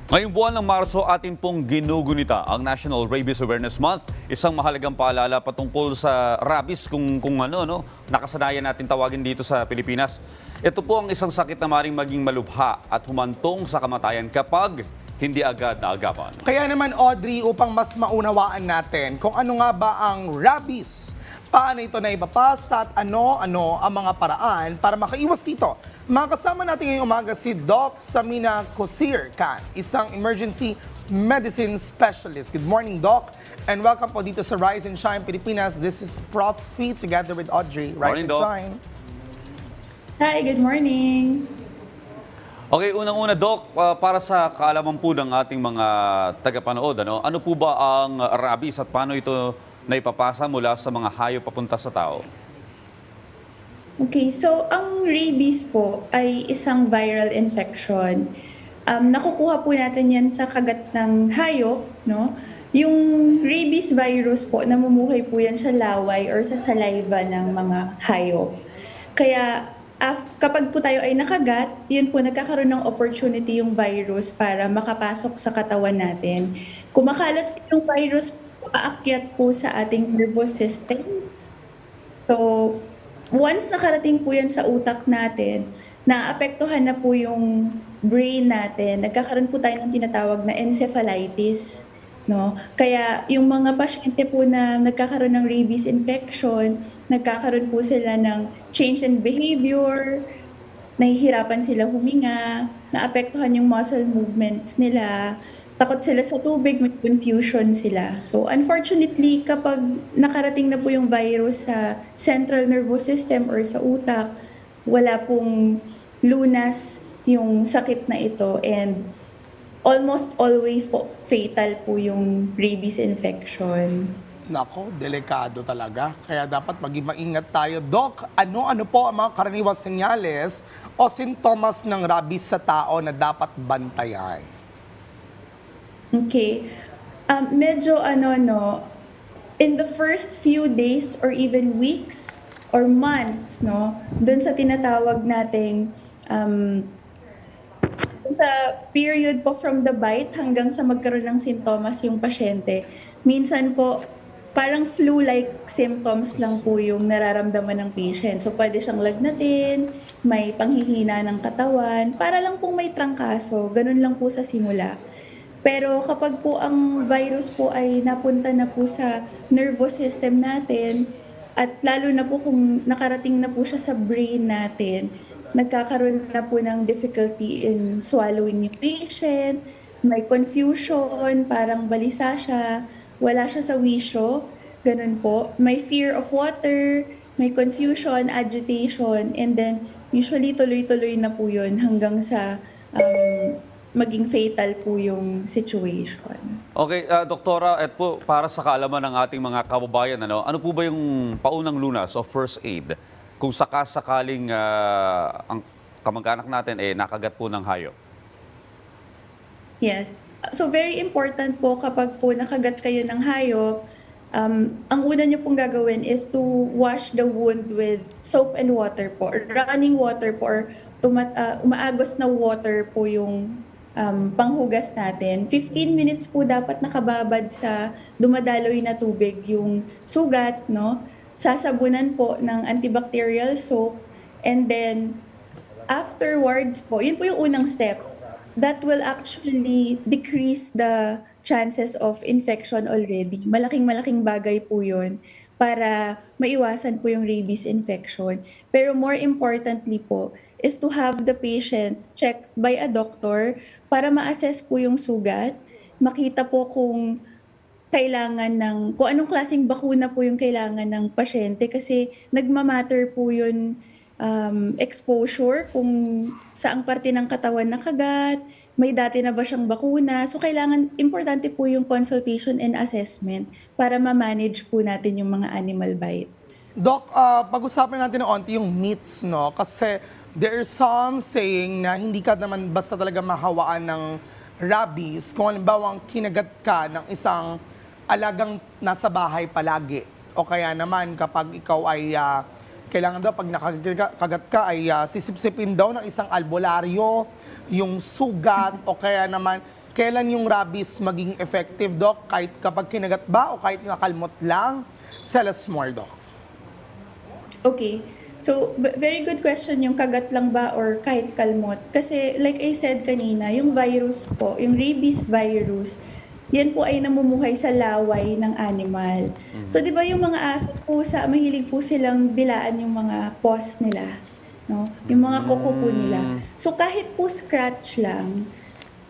Ngayong buwan ng Marso, atin pong ginugunita ang National Rabies Awareness Month. Isang mahalagang paalala patungkol sa rabies kung nakasanayan natin tawagin dito sa Pilipinas. Ito po ang isang sakit na maring maging malubha at humantong sa kamatayan kapag hindi agad naagapan. Kaya naman Audrey, upang mas maunawaan natin kung ano nga ba ang rabies, paano ito naipapasa at ano-ano ang mga paraan para makaiwas dito. Makasama natin ngayong umaga si Doc Samina Cosir Khan, isang emergency medicine specialist. Good morning, Doc, and welcome po dito sa Rise and Shine Pilipinas. This is Prof. Fee together with Audrey. Rise Morning, and Doc. Shine. Hi, good morning. Okay, unang-una, Doc, para sa kaalaman po ng ating mga tagapanood, ano po ba ang rabies at paano ito naipapasa mula sa mga hayop papunta sa tao? Okay, so ang rabies po ay isang viral infection. Nakukuha po natin yan sa kagat ng hayop, no? Yung rabies virus po, namumuhay po yan sa laway or sa saliva ng mga hayop. Kaya kapag po tayo ay nakagat, yun po nagkakaroon ng opportunity yung virus para makapasok sa katawan natin. Kumakalat yung virus, aakyat po sa ating nervous system. So, once nakarating po yan sa utak natin, naapektuhan na po yung brain natin, nagkakaroon po tayo ng tinatawag na encephalitis. No? Kaya yung mga pasyente po na nagkakaroon ng rabies infection, nagkakaroon po sila ng change in behavior, nahihirapan sila huminga, naapektuhan yung muscle movements nila, takot sila sa tubig, may confusion sila. So unfortunately, kapag nakarating na po yung virus sa central nervous system or sa utak, wala pong lunas yung sakit na ito, and almost always po fatal po yung rabies infection. Nako, delikado talaga. Kaya dapat maging maingat tayo. Doc, ano-ano po ang mga karaniwang senyales o sintomas ng rabies sa tao na dapat bantayan? Okay. Medyo in the first few days or even weeks or months, no, dun sa tinatawag nating sa period po from the bite hanggang sa magkaroon ng sintomas yung pasyente, minsan po parang flu-like symptoms lang po yung nararamdaman ng patient. So pwede siyang lagnatin, may panghihina ng katawan, para lang pong may trangkaso, ganun lang po sa simula. Pero kapag po ang virus po ay napunta na po sa nervous system natin, at lalo na po kung nakarating na po siya sa brain natin, nagkakaroon na po ng difficulty in swallowing yung patient, may confusion, parang balisa siya, wala siya sa wisyo, ganun po. May fear of water, may confusion, agitation, and then usually tuloy-tuloy na po yun hanggang sa maging fatal po yung situation. Okay, Doktora, at po para sa kaalaman ng ating mga kababayan, ano po ba yung paunang lunas o first aid kung sakasakaling ang kamag-anak natin nakagat po ng hayop? Yes. So very important po kapag po nakagat kayo ng hayop, ang una niyo pong gagawin is to wash the wound with soap and water po, or running water po, or umaagos na water po yung panghugas natin. 15 minutes po dapat nakababad sa dumadaloy na tubig yung sugat, no? Sasabunan po ng antibacterial soap, and then afterwards po, yun po yung unang step. That will actually decrease the chances of infection already. Malaking bagay po yun para maiwasan po yung rabies infection. Pero more importantly po is to have the patient checked by a doctor para ma-assess po yung sugat, makita po kung kung anong klaseng bakuna po yung kailangan ng pasyente, kasi nagmamatter po yun, exposure, kung saang parte ng katawan nakagat, may dati na ba siyang bakuna. So importante po yung consultation and assessment para ma-manage po natin yung mga animal bites. Doc, pag-usapan natin ng onti yung myths, no? Kasi there are some saying na hindi ka naman basta talaga mahawaan ng rabies kung halimbawa kinagat ka ng isang alagang nasa bahay palagi. O kaya naman kapag ikaw ay kailangan daw pag nakakagat ka ay sisipsipin daw ng isang albularyo yung sugat, o kaya naman Kailan yung rabies maging effective, Doc? Kahit kapag kinagat ba o kahit nakalmot lang? Tell us more, Doc. Okay. So, very good question yung kagat lang ba or kahit kalmot. Kasi like I said kanina, yung virus po, yung rabies virus, yan po ay namumuhay sa laway ng animal. So, di ba yung mga aso po, mahilig po silang dilaan yung mga paws nila, no? Yung mga kuko po nila. So, kahit po scratch lang,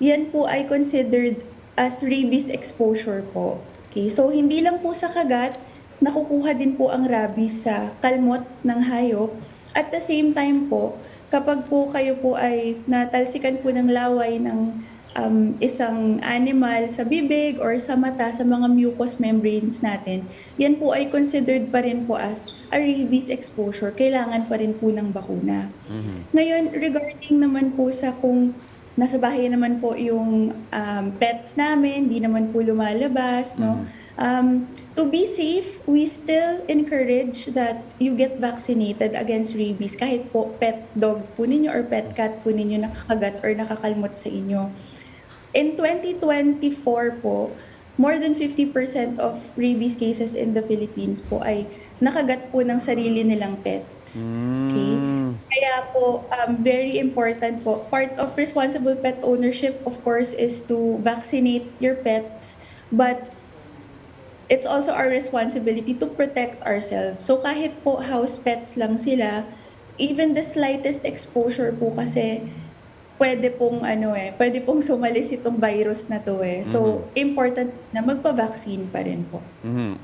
yan po ay considered as rabies exposure po. Okay? So, hindi lang po sa kagat, nakukuha din po ang rabies sa kalmot ng hayop. At the same time po, kapag po kayo po ay natalsikan po ng laway ng isang animal sa bibig or sa mata, sa mga mucous membranes natin, yan po ay considered pa rin po as a rabies exposure. Kailangan pa rin po ng bakuna. Ngayon, regarding naman po sa kung nasa bahay naman po yung pets namin, di naman po lumalabas, no? To be safe, we still encourage that you get vaccinated against rabies kahit po pet dog po ninyo or pet cat po ninyo nakakagat or nakakalmot sa inyo. In 2024 po, more than 50% of rabies cases in the Philippines po ay nakagat po ng sarili nilang pets. Okay? Kaya po, very important po, part of responsible pet ownership, of course, is to vaccinate your pets, but it's also our responsibility to protect ourselves. So kahit po house pets lang sila, even the slightest exposure po kasi pwede pong pwede pong sumalis itong virus na to eh. So important na magpa-vaccine pa rin po.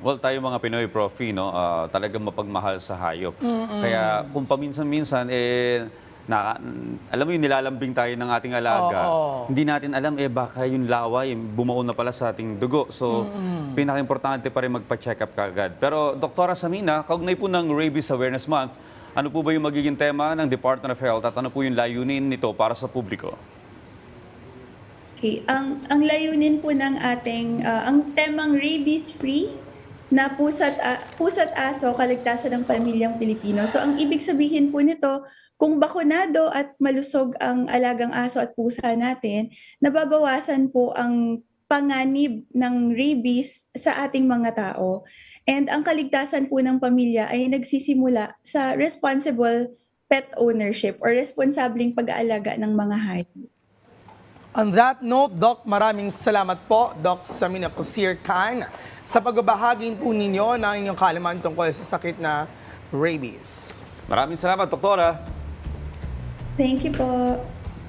Well, tayo mga Pinoy, Profi, no, talagang mapagmahal sa hayop. Kaya kung paminsan-minsan, alam mo yung nilalambing tayo ng ating alaga, hindi natin alam, baka yung laway, bumuo na pala sa ating dugo. So, pinaka-importante pa rin magpa-check up kaagad. Pero, Doktora Samina, kaugnay po ng Rabies Awareness Month, ano po ba yung magiging tema ng Department of Health at ano po yung layunin nito para sa publiko? Okay, ang layunin po ng ating, ang temang rabies-free na pusa't aso, kaligtasan ng pamilyang Pilipino. So, ang ibig sabihin po nito, kung bakunado at malusog ang alagang aso at pusa natin, nababawasan po ang panganib ng rabies sa ating mga tao. And ang kaligtasan po ng pamilya ay nagsisimula sa responsible pet ownership or responsableng pag-aalaga ng mga hayop. On that note, Doc, maraming salamat po, Doc Samina Cosir Khan, sa pagbabahagi po ninyo ng inyong kaalaman tungkol sa sakit na rabies. Maraming salamat, Doktora. Thank you po.